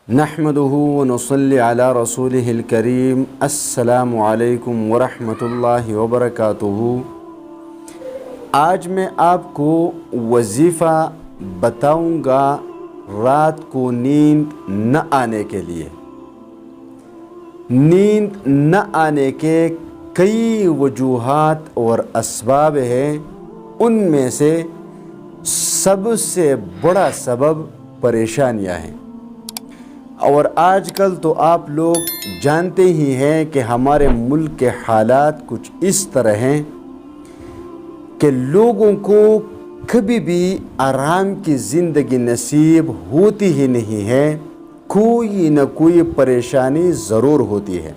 نحمدہ ونصلی علی رسولہ الکریم۔ السلام علیکم ورحمۃ اللہ وبرکاتہ۔ آج میں آپ کو وظیفہ بتاؤں گا رات کو نیند نہ آنے کے لیے۔ نیند نہ آنے کے کئی وجوہات اور اسباب ہیں، ان میں سے سب سے بڑا سبب پریشانیاں ہیں۔ اور آج کل تو آپ لوگ جانتے ہی ہیں کہ ہمارے ملک کے حالات کچھ اس طرح ہیں کہ لوگوں کو کبھی بھی آرام کی زندگی نصیب ہوتی ہی نہیں ہے، کوئی نہ کوئی پریشانی ضرور ہوتی ہے۔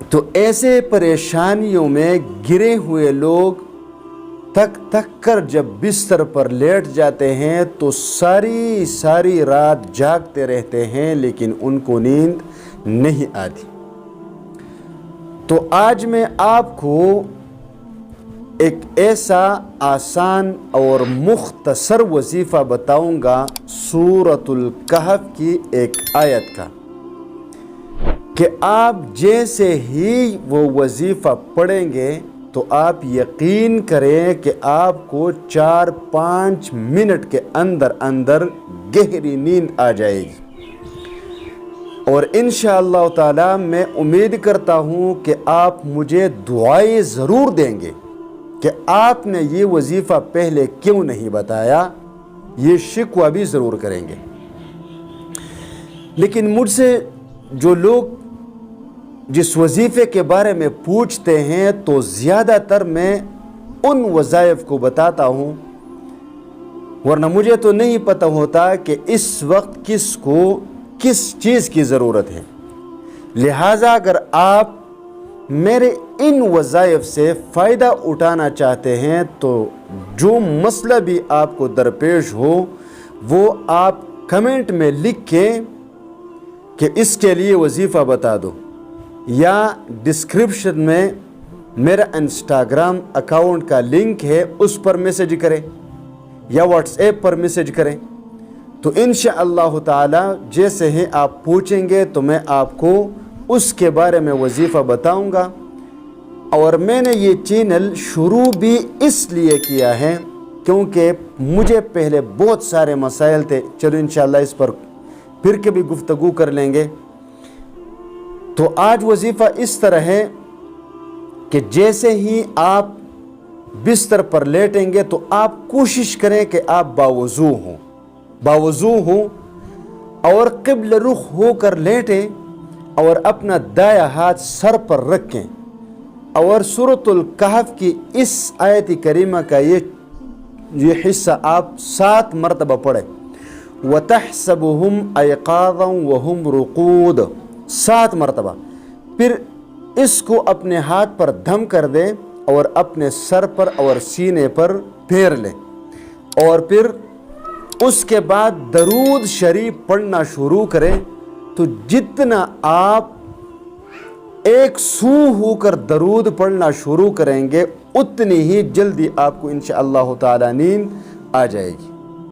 تو ایسے پریشانیوں میں گرے ہوئے لوگ تک تک کر جب بستر پر لیٹ جاتے ہیں تو ساری رات جاگتے رہتے ہیں، لیکن ان کو نیند نہیں آتی۔ تو آج میں آپ کو ایک ایسا آسان اور مختصر وظیفہ بتاؤں گا سورۃ الکہف کی ایک آیت کا، کہ آپ جیسے ہی وہ وظیفہ پڑھیں گے تو آپ یقین کریں کہ آپ کو 4-5 منٹ کے اندر گہری نیند آ جائے گی۔ اور انشاءاللہ تعالی میں امید کرتا ہوں کہ آپ مجھے دعائیں ضرور دیں گے کہ آپ نے یہ وظیفہ پہلے کیوں نہیں بتایا، یہ شکوہ بھی ضرور کریں گے۔ لیکن مجھ سے جو لوگ جس وظیفے کے بارے میں پوچھتے ہیں تو زیادہ تر میں ان وظائف کو بتاتا ہوں، ورنہ مجھے تو نہیں پتہ ہوتا کہ اس وقت کس کو کس چیز کی ضرورت ہے۔ لہٰذا اگر آپ میرے ان وظائف سے فائدہ اٹھانا چاہتے ہیں تو جو مسئلہ بھی آپ کو درپیش ہو وہ آپ کمنٹ میں لکھیں کہ اس کے لیے وظیفہ بتا دو، یا ڈسکرپشن میں میرا انسٹاگرام اکاؤنٹ کا لنک ہے، اس پر میسج کریں یا واٹس ایپ پر میسج کریں۔ تو انشاءاللہ تعالی جیسے ہی آپ پوچھیں گے تو میں آپ کو اس کے بارے میں وظیفہ بتاؤں گا۔ اور میں نے یہ چینل شروع بھی اس لیے کیا ہے کیونکہ مجھے پہلے بہت سارے مسائل تھے، چلو انشاءاللہ اس پر پھر کبھی گفتگو کر لیں گے۔ تو آج وظیفہ اس طرح ہے کہ جیسے ہی آپ بستر پر لیٹیں گے تو آپ کوشش کریں کہ آپ باوضو ہوں اور قبل رخ ہو کر لیٹیں اور اپنا دایاں ہاتھ سر پر رکھیں، اور سورۃ الکہف کی اس آیت کریمہ کا یہ حصہ آپ 7 مرتبہ پڑھیں۔ وَتَحْسَبُهُمْ أَيْقَاظًا وَهُمْ رُقُودٌ 7 مرتبہ، پھر اس کو اپنے ہاتھ پر دھم کر دیں اور اپنے سر پر اور سینے پر پھیر لیں، اور پھر اس کے بعد درود شریف پڑھنا شروع کریں۔ تو جتنا آپ ایک سو ہو کر درود پڑھنا شروع کریں گے اتنی ہی جلدی آپ کو انشاءاللہ تعالی نیند آ جائے گی۔